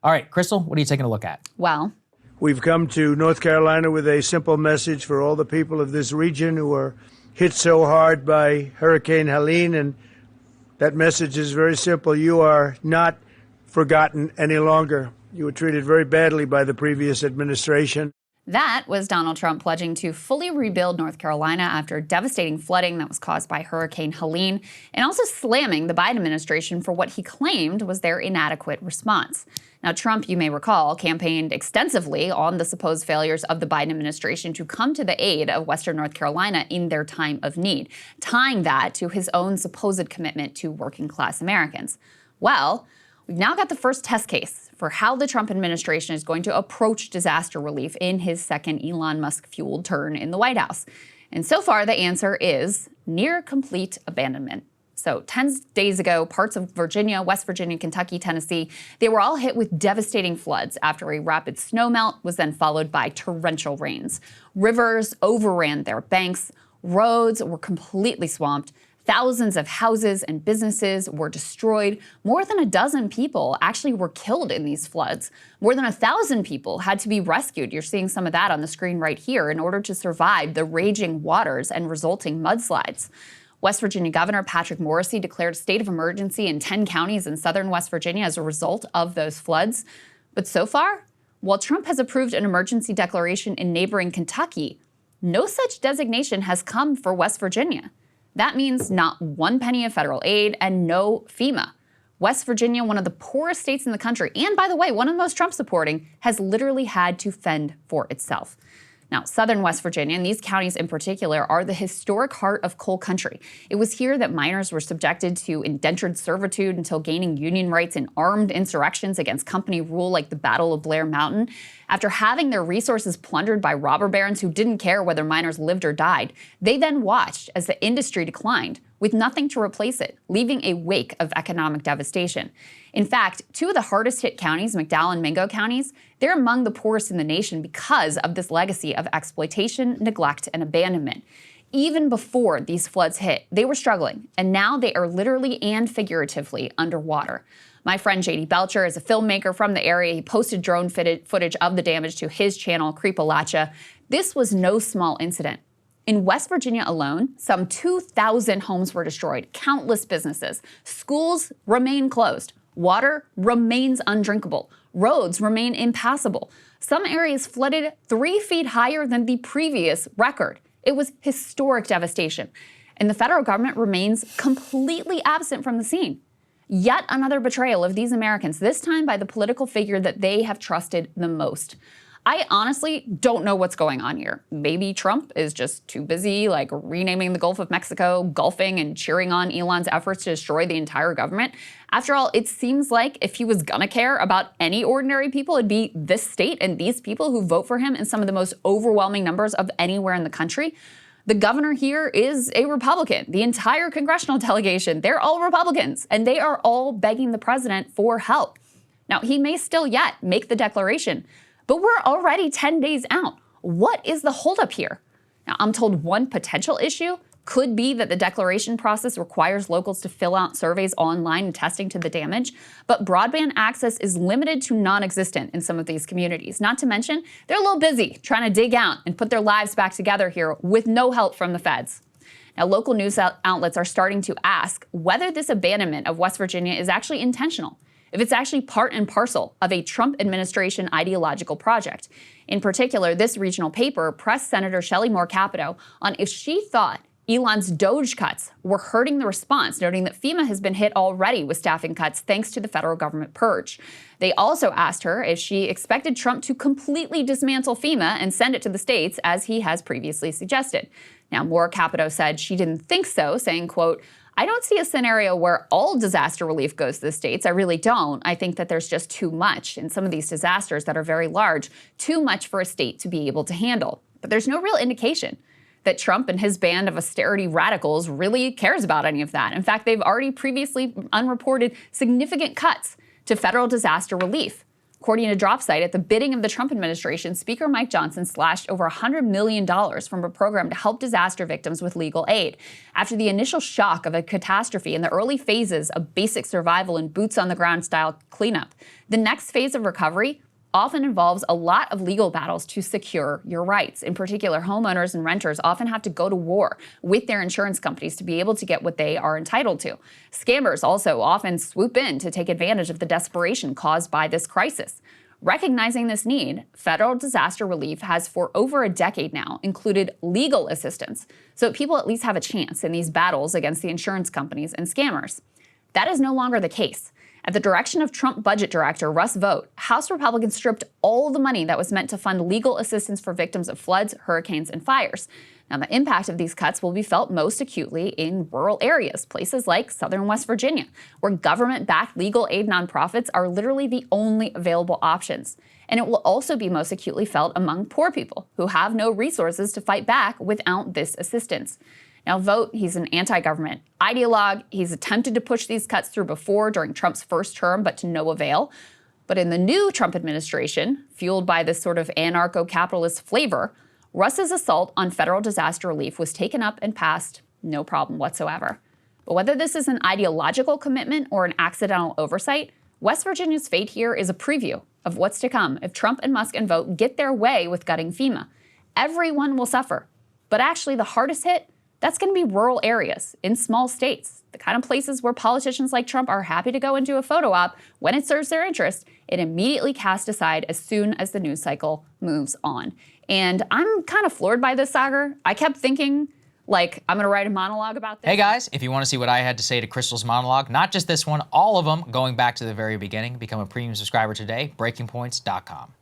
All right, Krystal, what are you taking a look at? Well, we've come to North Carolina with a simple message for all the people of this region who are hit so hard by Hurricane Helene. And that message is very simple. You are not forgotten any longer. You were treated very badly by the previous administration. that was Donald Trump pledging to fully rebuild North Carolina after devastating flooding that was caused by Hurricane Helene, and also slamming the Biden administration for what he claimed was their inadequate response. Now, Trump, you may recall, campaigned extensively on the supposed failures of the Biden administration to come to the aid of Western North Carolina in their time of need, tying that to his own supposed commitment to working-class Americans. Well, we've now got the first test case for how the Trump administration is going to approach disaster relief in his second Elon Musk-fueled turn in the White House. And so far, the answer is near complete abandonment. So 10 days ago, parts of Virginia, West Virginia, Kentucky, Tennessee, they were all hit with devastating floods after a rapid snowmelt was then followed by torrential rains. Rivers overran their banks, roads were completely swamped, thousands of houses and businesses were destroyed. More than a dozen people actually were killed in these floods. More than 1,000 people had to be rescued. You're seeing some of that on the screen right here in order to survive the raging waters and resulting mudslides. West Virginia Governor Patrick Morrisey declared a state of emergency in 10 counties in southern West Virginia as a result of those floods. But so far, while Trump has approved an emergency declaration in neighboring Kentucky, no such designation has come for West Virginia. That means not one penny of federal aid and no FEMA. West Virginia, one of the poorest states in the country, and by the way, one of the most Trump-supporting, has literally had to fend for itself. Now, southern West Virginia, and these counties in particular, are the historic heart of coal country. It was here that miners were subjected to indentured servitude until gaining union rights in armed insurrections against company rule like the Battle of Blair Mountain. After having their resources plundered by robber barons who didn't care whether miners lived or died, they then watched as the industry declined, with nothing to replace it, leaving a wake of economic devastation. In fact, two of the hardest hit counties, McDowell and Mingo counties, they're among the poorest in the nation because of this legacy of exploitation, neglect, and abandonment. Even before these floods hit, they were struggling, and now they are literally and figuratively underwater. My friend JD Belcher is a filmmaker from the area. He posted drone footage of the damage to his channel, Creepalachia. This was no small incident. In West Virginia alone, some 2,000 homes were destroyed, countless businesses. Schools remain closed. Water remains undrinkable. Roads remain impassable. Some areas flooded 3 feet higher than the previous record. It was historic devastation. And the federal government remains completely absent from the scene. Yet another betrayal of these Americans, this time by the political figure that they have trusted the most. I honestly don't know what's going on here. Maybe Trump is just too busy, like renaming the Gulf of Mexico, golfing, and cheering on Elon's efforts to destroy the entire government. After all, it seems like if he was gonna care about any ordinary people, it'd be this state and these people who vote for him in some of the most overwhelming numbers of anywhere in the country. The governor here is a Republican. The entire congressional delegation, they're all Republicans, and they are all begging the president for help. Now, he may still yet make the declaration, but we're already 10 days out. What is the holdup here? Now, I'm told one potential issue could be that the declaration process requires locals to fill out surveys online attesting to the damage, but broadband access is limited to non-existent in some of these communities. Not to mention, they're a little busy trying to dig out and put their lives back together here with no help from the feds. Now, local news outlets are starting to ask whether this abandonment of West Virginia is actually intentional, if it's actually part and parcel of a Trump administration ideological project. In particular, this regional paper pressed Senator Shelley Moore Capito on if she thought Elon's DOGE cuts were hurting the response, noting that FEMA has been hit already with staffing cuts thanks to the federal government purge. They also asked her if she expected Trump to completely dismantle FEMA and send it to the states, as he has previously suggested. Now, Moore Capito said she didn't think so, saying, quote, "I don't see a scenario where all disaster relief goes to the states. I really don't. I think that there's just too much in some of these disasters that are very large, too much for a state to be able to handle." But there's no real indication that Trump and his band of austerity radicals really cares about any of that. In fact, they've already previously unreported significant cuts to federal disaster relief. According to DropSite, at the bidding of the Trump administration, Speaker Mike Johnson slashed over $100 million from a program to help disaster victims with legal aid. After the initial shock of a catastrophe in the early phases of basic survival and boots-on-the-ground style cleanup, the next phase of recovery often involves a lot of legal battles to secure your rights. In particular, homeowners and renters often have to go to war with their insurance companies to be able to get what they are entitled to. Scammers also often swoop in to take advantage of the desperation caused by this crisis. Recognizing this need, federal disaster relief has for over a decade now included legal assistance so that people at least have a chance in these battles against the insurance companies and scammers. That is no longer the case. At the direction of Trump Budget Director Russ Vought, House Republicans stripped all the money that was meant to fund legal assistance for victims of floods, hurricanes, and fires. Now, the impact of these cuts will be felt most acutely in rural areas, places like southern West Virginia, where government-backed legal aid nonprofits are literally the only available options. And it will also be most acutely felt among poor people who have no resources to fight back without this assistance. Now, Vought, he's an anti-government ideologue. He's attempted to push these cuts through before during Trump's first term, but to no avail. But in the new Trump administration, fueled by this sort of anarcho-capitalist flavor, Russ's assault on federal disaster relief was taken up and passed, no problem whatsoever. But whether this is an ideological commitment or an accidental oversight, West Virginia's fate here is a preview of what's to come if Trump and Musk and Vought get their way with gutting FEMA. Everyone will suffer. But actually, the hardest hit, that's going to be rural areas in small states, the kind of places where politicians like Trump are happy to go and do a photo op when it serves their interest and immediately cast aside as soon as the news cycle moves on. And I'm kind of floored by this, Saagar. I kept thinking, like, I'm going to write a monologue about this. Hey guys, if you want to see what I had to say to Krystal's monologue, not just this one, all of them, going back to the very beginning, become a premium subscriber today, breakingpoints.com.